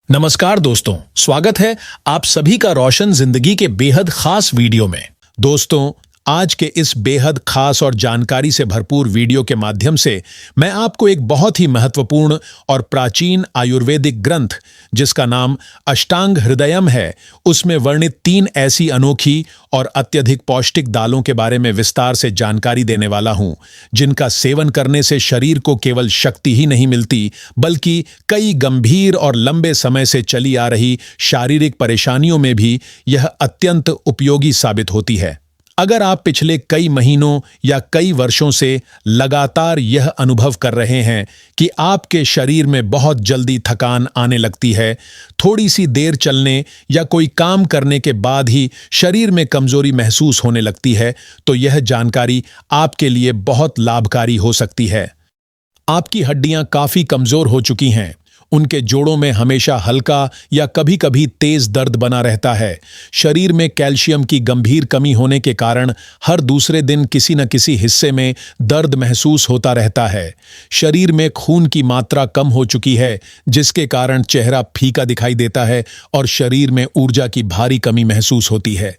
नमस्कार दोस्तों, स्वागत है आप सभी का रोशन जिंदगी के बेहद खास वीडियो में। दोस्तों, आज के इस बेहद खास और जानकारी से भरपूर वीडियो के माध्यम से मैं आपको एक बहुत ही महत्वपूर्ण और प्राचीन आयुर्वेदिक ग्रंथ जिसका नाम अष्टांग हृदयम है, उसमें वर्णित 3 ऐसी अनोखी और अत्यधिक पौष्टिक दालों के बारे में विस्तार से जानकारी देने वाला हूं, जिनका सेवन करने से शरीर को केवल शक्ति ही नहीं मिलती, बल्कि कई गंभीर और लंबे समय से चली आ रही शारीरिक परेशानियों में भी यह अत्यंत उपयोगी साबित होती है। अगर आप पिछले कई महीनों या कई वर्षों से लगातार यह अनुभव कर रहे हैं कि आपके शरीर में बहुत जल्दी थकान आने लगती है, थोड़ी सी देर चलने या कोई काम करने के बाद ही शरीर में कमजोरी महसूस होने लगती है, तो यह जानकारी आपके लिए बहुत लाभकारी हो सकती है। आपकी हड्डियां काफी कमजोर हो चुकी हैं, उनके जोड़ों में हमेशा हल्का या कभी कभी तेज दर्द बना रहता है, शरीर में कैल्शियम की गंभीर कमी होने के कारण हर दूसरे दिन किसी न किसी हिस्से में दर्द महसूस होता रहता है, शरीर में खून की मात्रा कम हो चुकी है जिसके कारण चेहरा फीका दिखाई देता है और शरीर में ऊर्जा की भारी कमी महसूस होती है।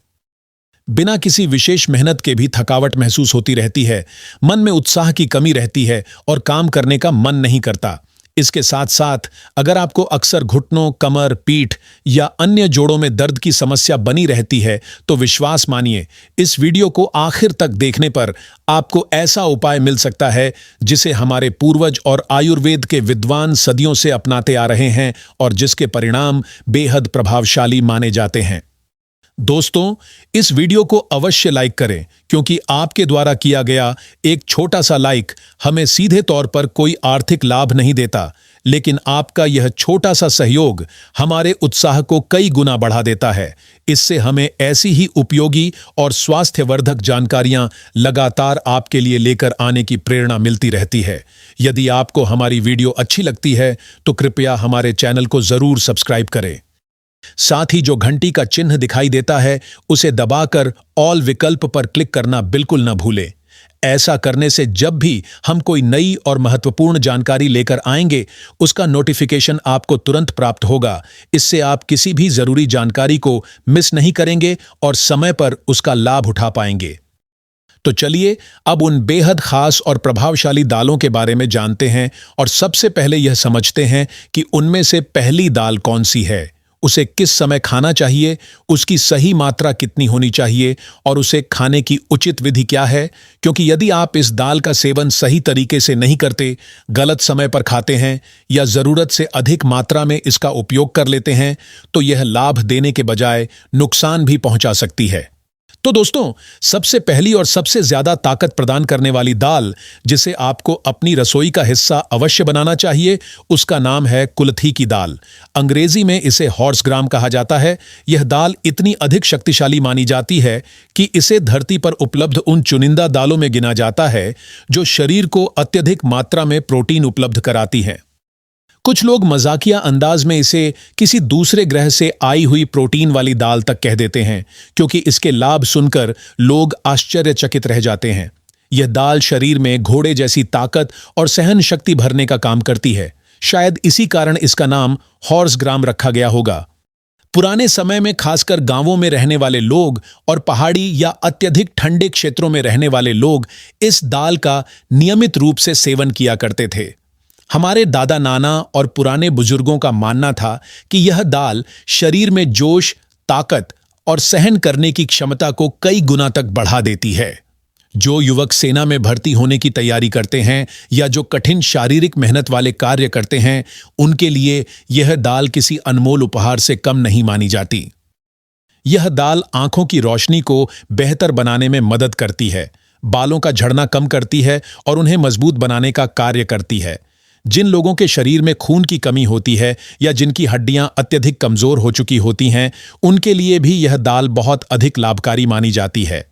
बिना किसी विशेष मेहनत के भी थकावट महसूस होती रहती है, मन में उत्साह की कमी रहती है और काम करने का मन नहीं करता। इसके साथ साथ अगर आपको अक्सर घुटनों, कमर, पीठ या अन्य जोड़ों में दर्द की समस्या बनी रहती है, तो विश्वास मानिए, इस वीडियो को आखिर तक देखने पर आपको ऐसा उपाय मिल सकता है जिसे हमारे पूर्वज और आयुर्वेद के विद्वान सदियों से अपनाते आ रहे हैं और जिसके परिणाम बेहद प्रभावशाली माने जाते हैं। दोस्तों, इस वीडियो को अवश्य लाइक करें, क्योंकि आपके द्वारा किया गया एक छोटा सा लाइक हमें सीधे तौर पर कोई आर्थिक लाभ नहीं देता, लेकिन आपका यह छोटा सा सहयोग हमारे उत्साह को कई गुना बढ़ा देता है। इससे हमें ऐसी ही उपयोगी और स्वास्थ्यवर्धक जानकारियां लगातार आपके लिए लेकर आने की प्रेरणा मिलती रहती है। यदि आपको हमारी वीडियो अच्छी लगती है तो कृपया हमारे चैनल को जरूर सब्सक्राइब करें। साथ ही जो घंटी का चिन्ह दिखाई देता है उसे दबाकर ऑल विकल्प पर क्लिक करना बिल्कुल न भूलें। ऐसा करने से जब भी हम कोई नई और महत्वपूर्ण जानकारी लेकर आएंगे, उसका नोटिफिकेशन आपको तुरंत प्राप्त होगा। इससे आप किसी भी जरूरी जानकारी को मिस नहीं करेंगे और समय पर उसका लाभ उठा पाएंगे। तो चलिए अब उन बेहद खास और प्रभावशाली दालों के बारे में जानते हैं और सबसे पहले यह समझते हैं कि उनमें से पहली दाल कौन सी है, उसे किस समय खाना चाहिए, उसकी सही मात्रा कितनी होनी चाहिए और उसे खाने की उचित विधि क्या है। क्योंकि यदि आप इस दाल का सेवन सही तरीके से नहीं करते, गलत समय पर खाते हैं या जरूरत से अधिक मात्रा में इसका उपयोग कर लेते हैं, तो यह लाभ देने के बजाय नुकसान भी पहुंचा सकती है। तो दोस्तों, सबसे पहली और सबसे ज्यादा ताकत प्रदान करने वाली दाल जिसे आपको अपनी रसोई का हिस्सा अवश्य बनाना चाहिए, उसका नाम है कुल्थी की दाल। अंग्रेजी में इसे हॉर्स ग्राम कहा जाता है। यह दाल इतनी अधिक शक्तिशाली मानी जाती है कि इसे धरती पर उपलब्ध उन चुनिंदा दालों में गिना जाता है जो शरीर को अत्यधिक मात्रा में प्रोटीन उपलब्ध कराती हैं। कुछ लोग मजाकिया अंदाज में इसे किसी दूसरे ग्रह से आई हुई प्रोटीन वाली दाल तक कह देते हैं, क्योंकि इसके लाभ सुनकर लोग आश्चर्यचकित रह जाते हैं। यह दाल शरीर में घोड़े जैसी ताकत और सहन शक्ति भरने का काम करती है। शायद इसी कारण इसका नाम हॉर्स ग्राम रखा गया होगा। पुराने समय में खासकर गांवों में रहने वाले लोग और पहाड़ी या अत्यधिक ठंडे क्षेत्रों में रहने वाले लोग इस दाल का नियमित रूप से सेवन किया करते थे। हमारे दादा नाना और पुराने बुजुर्गों का मानना था कि यह दाल शरीर में जोश, ताकत और सहन करने की क्षमता को कई गुना तक बढ़ा देती है। जो युवक सेना में भर्ती होने की तैयारी करते हैं या जो कठिन शारीरिक मेहनत वाले कार्य करते हैं, उनके लिए यह दाल किसी अनमोल उपहार से कम नहीं मानी जाती। यह दाल आंखों की रोशनी को बेहतर बनाने में मदद करती है, बालों का झड़ना कम करती है और उन्हें मजबूत बनाने का कार्य करती है। जिन लोगों के शरीर में खून की कमी होती है या जिनकी हड्डियां अत्यधिक कमजोर हो चुकी होती हैं, उनके लिए भी यह दाल बहुत अधिक लाभकारी मानी जाती है।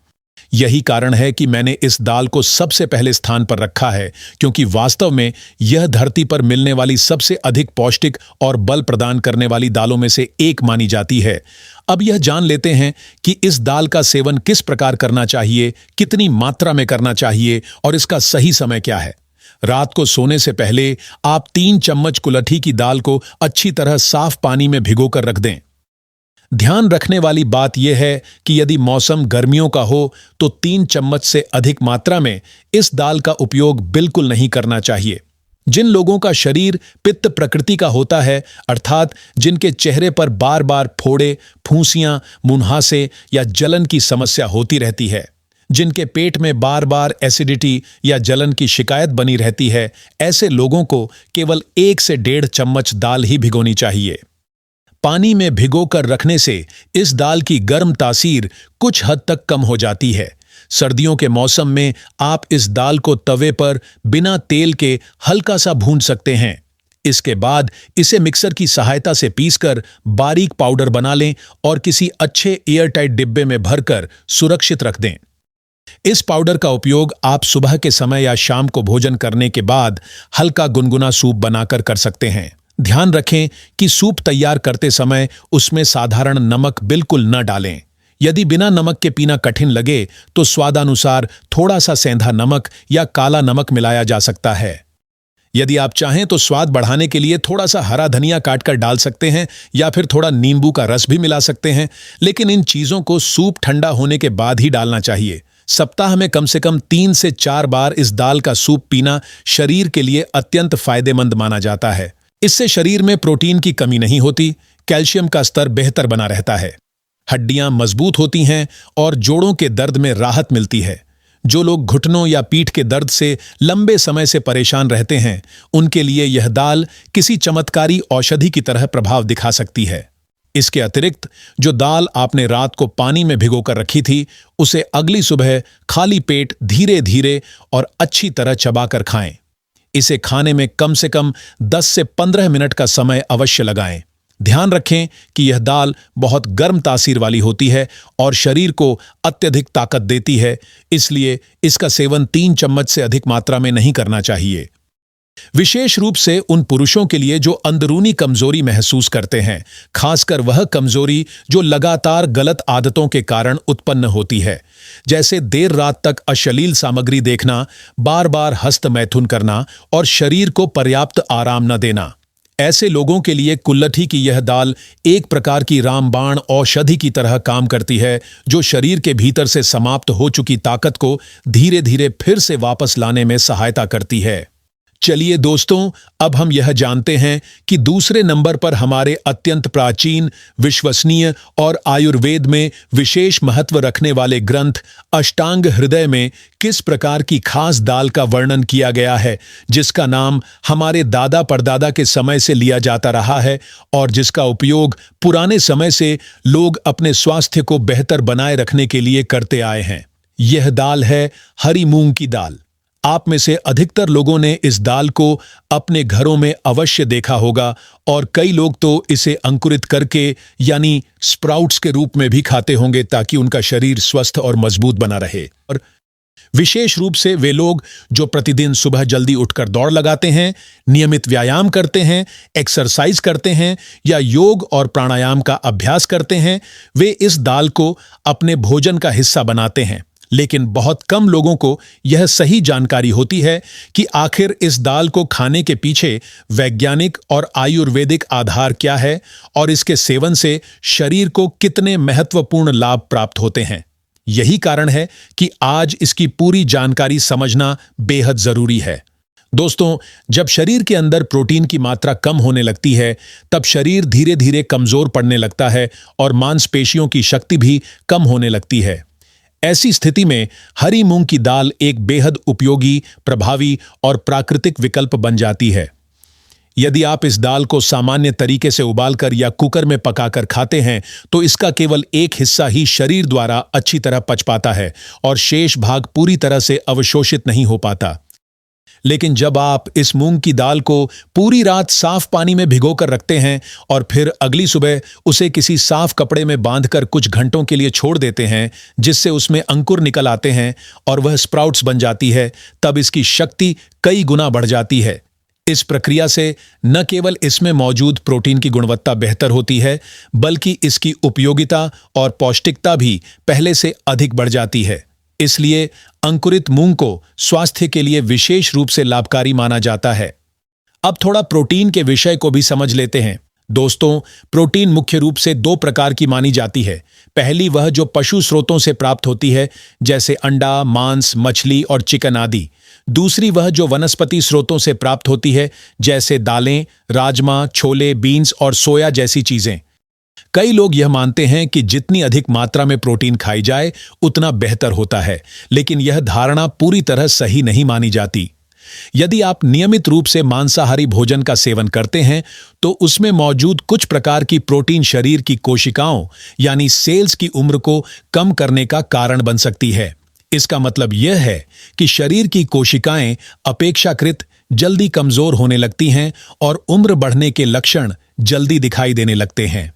यही कारण है कि मैंने इस दाल को सबसे पहले स्थान पर रखा है, क्योंकि वास्तव में यह धरती पर मिलने वाली सबसे अधिक पौष्टिक और बल प्रदान करने वाली दालों में से एक मानी जाती है। अब यह जान लेते हैं कि इस दाल का सेवन किस प्रकार करना चाहिए, कितनी मात्रा में करना चाहिए और इसका सही समय क्या है। रात को सोने से पहले आप 3 चम्मच कुलथी की दाल को अच्छी तरह साफ पानी में भिगोकर रख दें। ध्यान रखने वाली बात यह है कि यदि मौसम गर्मियों का हो तो 3 चम्मच से अधिक मात्रा में इस दाल का उपयोग बिल्कुल नहीं करना चाहिए। जिन लोगों का शरीर पित्त प्रकृति का होता है, अर्थात जिनके चेहरे पर बार बार फोड़े, फूंसियां, मुंहासे या जलन की समस्या होती रहती है, जिनके पेट में बार बार एसिडिटी या जलन की शिकायत बनी रहती है, ऐसे लोगों को केवल 1 से 1.5 चम्मच दाल ही भिगोनी चाहिए। पानी में भिगोकर रखने से इस दाल की गर्म तासीर कुछ हद तक कम हो जाती है। सर्दियों के मौसम में आप इस दाल को तवे पर बिना तेल के हल्का सा भून सकते हैं। इसके बाद इसे मिक्सर की सहायता से पीसकर बारीक पाउडर बना लें और किसी अच्छे एयरटाइट डिब्बे में भरकर सुरक्षित रख दें। इस पाउडर का उपयोग आप सुबह के समय या शाम को भोजन करने के बाद हल्का गुनगुना सूप बनाकर कर सकते हैं। ध्यान रखें कि सूप तैयार करते समय उसमें साधारण नमक बिल्कुल न डालें। यदि बिना नमक के पीना कठिन लगे तो स्वादानुसार थोड़ा सा सेंधा नमक या काला नमक मिलाया जा सकता है। यदि आप चाहें तो स्वाद बढ़ाने के लिए थोड़ा सा हरा धनिया काटकर डाल सकते हैं या फिर थोड़ा नींबू का रस भी मिला सकते हैं, लेकिन इन चीजों को सूप ठंडा होने के बाद ही डालना चाहिए। सप्ताह में कम से कम 3 से 4 बार इस दाल का सूप पीना शरीर के लिए अत्यंत फायदेमंद माना जाता है। इससे शरीर में प्रोटीन की कमी नहीं होती, कैल्शियम का स्तर बेहतर बना रहता है, हड्डियां मजबूत होती हैं और जोड़ों के दर्द में राहत मिलती है। जो लोग घुटनों या पीठ के दर्द से लंबे समय से परेशान रहते हैं, उनके लिए यह दाल किसी चमत्कारी औषधि की तरह प्रभाव दिखा सकती है। इसके अतिरिक्त जो दाल आपने रात को पानी में भिगोकर रखी थी, उसे अगली सुबह खाली पेट धीरे धीरे और अच्छी तरह चबाकर खाएं। इसे खाने में कम से कम 10 से 15 मिनट का समय अवश्य लगाएं। ध्यान रखें कि यह दाल बहुत गर्म तासीर वाली होती है और शरीर को अत्यधिक ताकत देती है, इसलिए इसका सेवन 3 चम्मच से अधिक मात्रा में नहीं करना चाहिए। विशेष रूप से उन पुरुषों के लिए जो अंदरूनी कमजोरी महसूस करते हैं, खासकर वह कमजोरी जो लगातार गलत आदतों के कारण उत्पन्न होती है, जैसे देर रात तक अश्लील सामग्री देखना, बार बार हस्त मैथुन करना और शरीर को पर्याप्त आराम न देना। ऐसे लोगों के लिए कुल्लथी की यह दाल एक प्रकार की रामबाण औषधि की तरह काम करती है, जो शरीर के भीतर से समाप्त हो चुकी ताकत को धीरे धीरे फिर से वापस लाने में सहायता करती है। चलिए दोस्तों, अब हम यह जानते हैं कि दूसरे नंबर पर हमारे अत्यंत प्राचीन, विश्वसनीय और आयुर्वेद में विशेष महत्व रखने वाले ग्रंथ अष्टांग हृदय में किस प्रकार की खास दाल का वर्णन किया गया है, जिसका नाम हमारे दादा परदादा के समय से लिया जाता रहा है और जिसका उपयोग पुराने समय से लोग अपने स्वास्थ्य को बेहतर बनाए रखने के लिए करते आए हैं। यह दाल है हरी मूंग की दाल। आप में से अधिकतर लोगों ने इस दाल को अपने घरों में अवश्य देखा होगा और कई लोग तो इसे अंकुरित करके यानी स्प्राउट्स के रूप में भी खाते होंगे, ताकि उनका शरीर स्वस्थ और मजबूत बना रहे। और विशेष रूप से वे लोग जो प्रतिदिन सुबह जल्दी उठकर दौड़ लगाते हैं, नियमित व्यायाम करते हैं, एक्सरसाइज करते हैं या योग और प्राणायाम का अभ्यास करते हैं, वे इस दाल को अपने भोजन का हिस्सा बनाते हैं। लेकिन बहुत कम लोगों को यह सही जानकारी होती है कि आखिर इस दाल को खाने के पीछे वैज्ञानिक और आयुर्वेदिक आधार क्या है और इसके सेवन से शरीर को कितने महत्वपूर्ण लाभ प्राप्त होते हैं। यही कारण है कि आज इसकी पूरी जानकारी समझना बेहद जरूरी है। दोस्तों, जब शरीर के अंदर प्रोटीन की मात्रा कम होने लगती है, तब शरीर धीरे धीरे कमजोर पड़ने लगता है और मांसपेशियों की शक्ति भी कम होने लगती है। ऐसी स्थिति में हरी मूंग की दाल एक बेहद उपयोगी, प्रभावी और प्राकृतिक विकल्प बन जाती है। यदि आप इस दाल को सामान्य तरीके से उबालकर या कुकर में पकाकर खाते हैं, तो इसका केवल एक हिस्सा ही शरीर द्वारा अच्छी तरह पच पाता है और शेष भाग पूरी तरह से अवशोषित नहीं हो पाता। लेकिन जब आप इस मूंग की दाल को पूरी रात साफ पानी में भिगोकर रखते हैं और फिर अगली सुबह उसे किसी साफ कपड़े में बांधकर कुछ घंटों के लिए छोड़ देते हैं, जिससे उसमें अंकुर निकल आते हैं और वह स्प्राउट्स बन जाती है, तब इसकी शक्ति कई गुना बढ़ जाती है। इस प्रक्रिया से न केवल इसमें मौजूद प्रोटीन की गुणवत्ता बेहतर होती है, बल्कि इसकी उपयोगिता और पौष्टिकता भी पहले से अधिक बढ़ जाती है। इसलिए अंकुरित मूंग को स्वास्थ्य के लिए विशेष रूप से लाभकारी माना जाता है। अब थोड़ा प्रोटीन के विषय को भी समझ लेते हैं। दोस्तों, प्रोटीन मुख्य रूप से दो प्रकार की मानी जाती है। पहली वह जो पशु स्रोतों से प्राप्त होती है, जैसे अंडा, मांस, मछली और चिकन आदि। दूसरी वह जो वनस्पति स्रोतों से प्राप्त होती है, जैसे दालें, राजमा, छोले, बीन्स और सोया जैसी चीजें। कई लोग यह मानते हैं कि जितनी अधिक मात्रा में प्रोटीन खाई जाए उतना बेहतर होता है, लेकिन यह धारणा पूरी तरह सही नहीं मानी जाती। यदि आप नियमित रूप से मांसाहारी भोजन का सेवन करते हैं तो उसमें मौजूद कुछ प्रकार की प्रोटीन शरीर की कोशिकाओं यानी सेल्स की उम्र को कम करने का कारण बन सकती है। इसका मतलब यह है कि शरीर की कोशिकाएं अपेक्षाकृत जल्दी कमजोर होने लगती हैं और उम्र बढ़ने के लक्षण जल्दी दिखाई देने लगते हैं।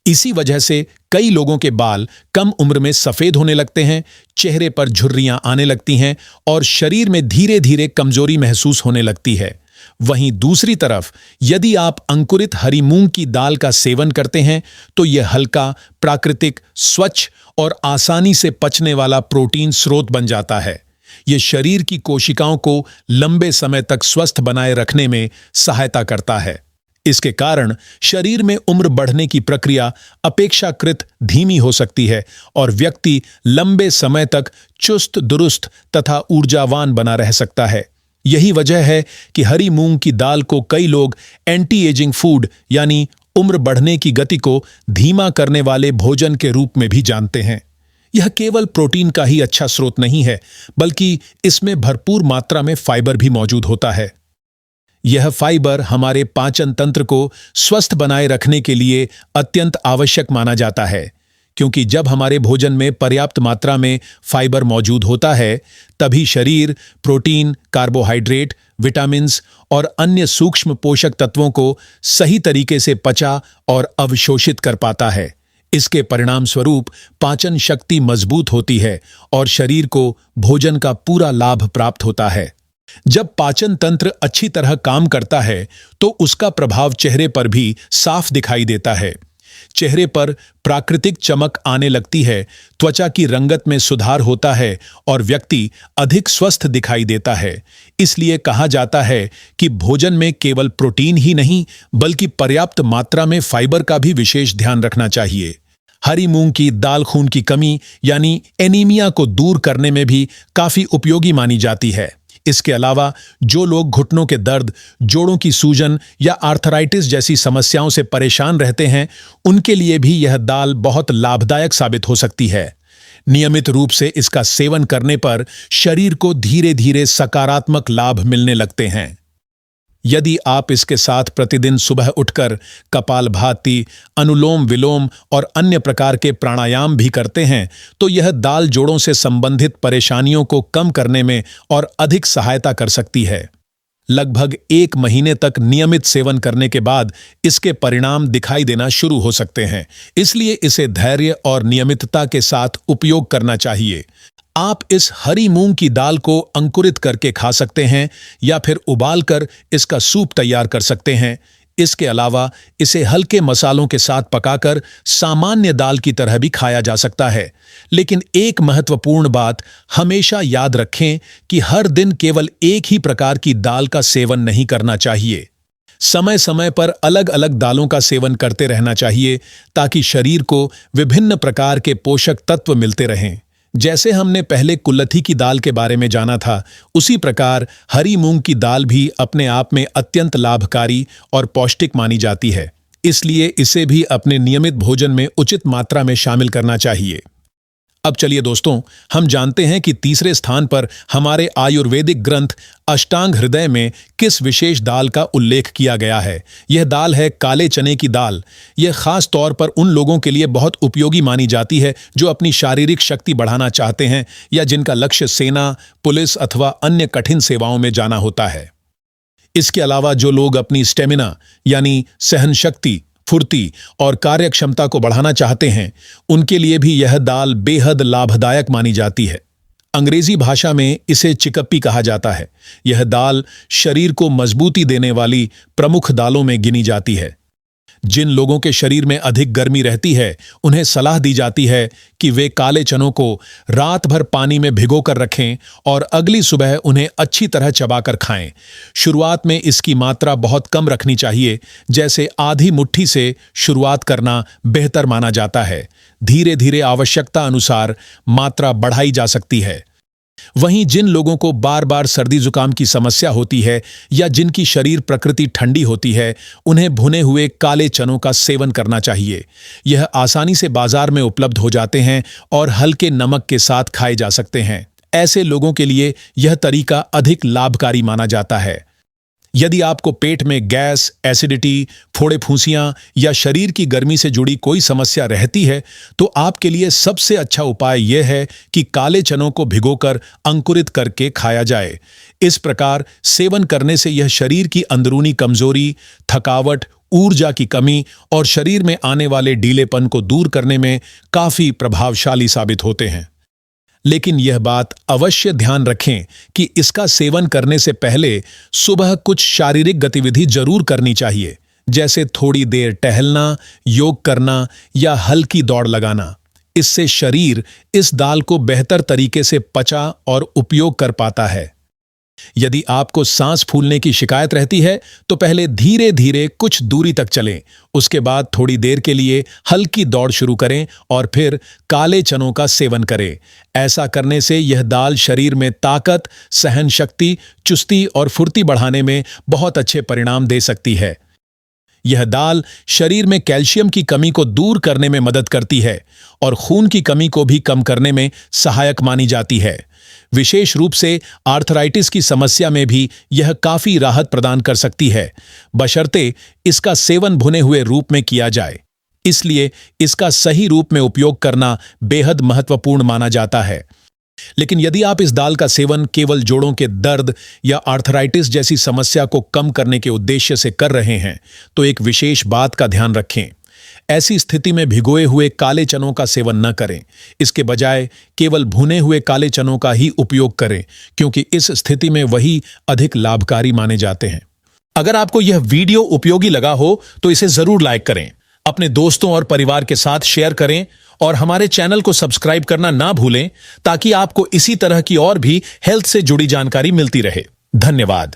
इसी वजह से कई लोगों के बाल कम उम्र में सफेद होने लगते हैं, चेहरे पर झुर्रियां आने लगती हैं और शरीर में धीरे धीरे कमजोरी महसूस होने लगती है। वहीं दूसरी तरफ यदि आप अंकुरित हरी मूंग की दाल का सेवन करते हैं तो यह हल्का, प्राकृतिक, स्वच्छ और आसानी से पचने वाला प्रोटीन स्रोत बन जाता है। यह शरीर की कोशिकाओं को लंबे समय तक स्वस्थ बनाए रखने में सहायता करता है। इसके कारण शरीर में उम्र बढ़ने की प्रक्रिया अपेक्षाकृत धीमी हो सकती है और व्यक्ति लंबे समय तक चुस्त दुरुस्त तथा ऊर्जावान बना रह सकता है। यही वजह है कि हरी मूंग की दाल को कई लोग एंटी एजिंग फूड यानी उम्र बढ़ने की गति को धीमा करने वाले भोजन के रूप में भी जानते हैं। यह केवल प्रोटीन का ही अच्छा स्रोत नहीं है, बल्कि इसमें भरपूर मात्रा में फाइबर भी मौजूद होता है। यह फाइबर हमारे पाचन तंत्र को स्वस्थ बनाए रखने के लिए अत्यंत आवश्यक माना जाता है, क्योंकि जब हमारे भोजन में पर्याप्त मात्रा में फाइबर मौजूद होता है तभी शरीर प्रोटीन, कार्बोहाइड्रेट, विटामिन्स और अन्य सूक्ष्म पोषक तत्वों को सही तरीके से पचा और अवशोषित कर पाता है। इसके परिणाम स्वरूप पाचन शक्ति मजबूत होती है और शरीर को भोजन का पूरा लाभ प्राप्त होता है। जब पाचन तंत्र अच्छी तरह काम करता है तो उसका प्रभाव चेहरे पर भी साफ दिखाई देता है। चेहरे पर प्राकृतिक चमक आने लगती है, त्वचा की रंगत में सुधार होता है और व्यक्ति अधिक स्वस्थ दिखाई देता है। इसलिए कहा जाता है कि भोजन में केवल प्रोटीन ही नहीं बल्कि पर्याप्त मात्रा में फाइबर का भी विशेष ध्यान रखना चाहिए। हरी मूंग की दाल खून की कमी यानी एनीमिया को दूर करने में भी काफी उपयोगी मानी जाती है। इसके अलावा जो लोग घुटनों के दर्द, जोड़ों की सूजन या आर्थराइटिस जैसी समस्याओं से परेशान रहते हैं, उनके लिए भी यह दाल बहुत लाभदायक साबित हो सकती है। नियमित रूप से इसका सेवन करने पर शरीर को धीरे धीरे सकारात्मक लाभ मिलने लगते हैं। यदि आप इसके साथ प्रतिदिन सुबह उठकर कपालभाति, अनुलोम विलोम और अन्य प्रकार के प्राणायाम भी करते हैं तो यह दाल जोड़ों से संबंधित परेशानियों को कम करने में और अधिक सहायता कर सकती है। लगभग 1 महीने तक नियमित सेवन करने के बाद इसके परिणाम दिखाई देना शुरू हो सकते हैं। इसलिए इसे धैर्य और नियमितता के साथ उपयोग करना चाहिए। आप इस हरी मूंग की दाल को अंकुरित करके खा सकते हैं या फिर उबालकर इसका सूप तैयार कर सकते हैं। इसके अलावा इसे हल्के मसालों के साथ पकाकर सामान्य दाल की तरह भी खाया जा सकता है। लेकिन एक महत्वपूर्ण बात हमेशा याद रखें कि हर दिन केवल एक ही प्रकार की दाल का सेवन नहीं करना चाहिए। समय समय पर अलग अलग दालों का सेवन करते रहना चाहिए ताकि शरीर को विभिन्न प्रकार के पोषक तत्व मिलते रहें। जैसे हमने पहले कुल्थी की दाल के बारे में जाना था, उसी प्रकार हरी मूंग की दाल भी अपने आप में अत्यंत लाभकारी और पौष्टिक मानी जाती है। इसलिए इसे भी अपने नियमित भोजन में उचित मात्रा में शामिल करना चाहिए। अब चलिए दोस्तों, हम जानते हैं कि तीसरे स्थान पर हमारे आयुर्वेदिक ग्रंथ अष्टांग हृदय में किस विशेष दाल का उल्लेख किया गया है। यह दाल है काले चने की दाल। यह खास तौर पर उन लोगों के लिए बहुत उपयोगी मानी जाती है जो अपनी शारीरिक शक्ति बढ़ाना चाहते हैं या जिनका लक्ष्य सेना, पुलिस अथवा अन्य कठिन सेवाओं में जाना होता है। इसके अलावा जो लोग अपनी स्टेमिना यानी सहन शक्ति, फुर्ती और कार्यक्षमता को बढ़ाना चाहते हैं, उनके लिए भी यह दाल बेहद लाभदायक मानी जाती है। अंग्रेजी भाषा में इसे चिकप्पी कहा जाता है। यह दाल शरीर को मजबूती देने वाली प्रमुख दालों में गिनी जाती है। जिन लोगों के शरीर में अधिक गर्मी रहती है उन्हें सलाह दी जाती है कि वे काले चनों को रात भर पानी में भिगोकर रखें और अगली सुबह उन्हें अच्छी तरह चबाकर खाएं। शुरुआत में इसकी मात्रा बहुत कम रखनी चाहिए, जैसे आधी मुट्ठी से शुरुआत करना बेहतर माना जाता है। धीरे धीरे आवश्यकता अनुसार मात्रा बढ़ाई जा सकती है। वहीं जिन लोगों को बार बार सर्दी जुकाम की समस्या होती है या जिनकी शरीर प्रकृति ठंडी होती है, उन्हें भुने हुए काले चनों का सेवन करना चाहिए। यह आसानी से बाजार में उपलब्ध हो जाते हैं और हल्के नमक के साथ खाए जा सकते हैं। ऐसे लोगों के लिए यह तरीका अधिक लाभकारी माना जाता है। यदि आपको पेट में गैस, एसिडिटी, फोड़े फुंसियां या शरीर की गर्मी से जुड़ी कोई समस्या रहती है, तो आपके लिए सबसे अच्छा उपाय यह है कि काले चनों को भिगोकर अंकुरित करके खाया जाए। इस प्रकार सेवन करने से यह शरीर की अंदरूनी कमजोरी, थकावट, ऊर्जा की कमी और शरीर में आने वाले ढीलेपन को दूर करने में काफी प्रभावशाली साबित होते हैं। लेकिन यह बात अवश्य ध्यान रखें कि इसका सेवन करने से पहले सुबह कुछ शारीरिक गतिविधि जरूर करनी चाहिए, जैसे थोड़ी देर टहलना, योग करना या हल्की दौड़ लगाना। इससे शरीर इस दाल को बेहतर तरीके से पचा और उपयोग कर पाता है। यदि आपको सांस फूलने की शिकायत रहती है तो पहले धीरे धीरे कुछ दूरी तक चलें, उसके बाद थोड़ी देर के लिए हल्की दौड़ शुरू करें और फिर काले चनों का सेवन करें। ऐसा करने से यह दाल शरीर में ताकत, सहन शक्ति, चुस्ती और फुर्ती बढ़ाने में बहुत अच्छे परिणाम दे सकती है। यह दाल शरीर में कैल्शियम की कमी को दूर करने में मदद करती है और खून की कमी को भी कम करने में सहायक मानी जाती है। विशेष रूप से आर्थराइटिस की समस्या में भी यह काफी राहत प्रदान कर सकती है, बशर्ते इसका सेवन भुने हुए रूप में किया जाए। इसलिए इसका सही रूप में उपयोग करना बेहद महत्वपूर्ण माना जाता है। लेकिन यदि आप इस दाल का सेवन केवल जोड़ों के दर्द या आर्थराइटिस जैसी समस्या को कम करने के उद्देश्य से कर रहे हैं, तो एक विशेष बात का ध्यान रखें। ऐसी स्थिति में भिगोए हुए काले चनों का सेवन न करें। इसके बजाय केवल भुने हुए काले चनों का ही उपयोग करें, क्योंकि इस स्थिति में वही अधिक लाभकारी माने जाते हैं। अगर आपको यह वीडियो उपयोगी लगा हो तो इसे जरूर लाइक करें, अपने दोस्तों और परिवार के साथ शेयर करें और हमारे चैनल को सब्सक्राइब करना ना भूलें, ताकि आपको इसी तरह की और भी हेल्थ से जुड़ी जानकारी मिलती रहे। धन्यवाद।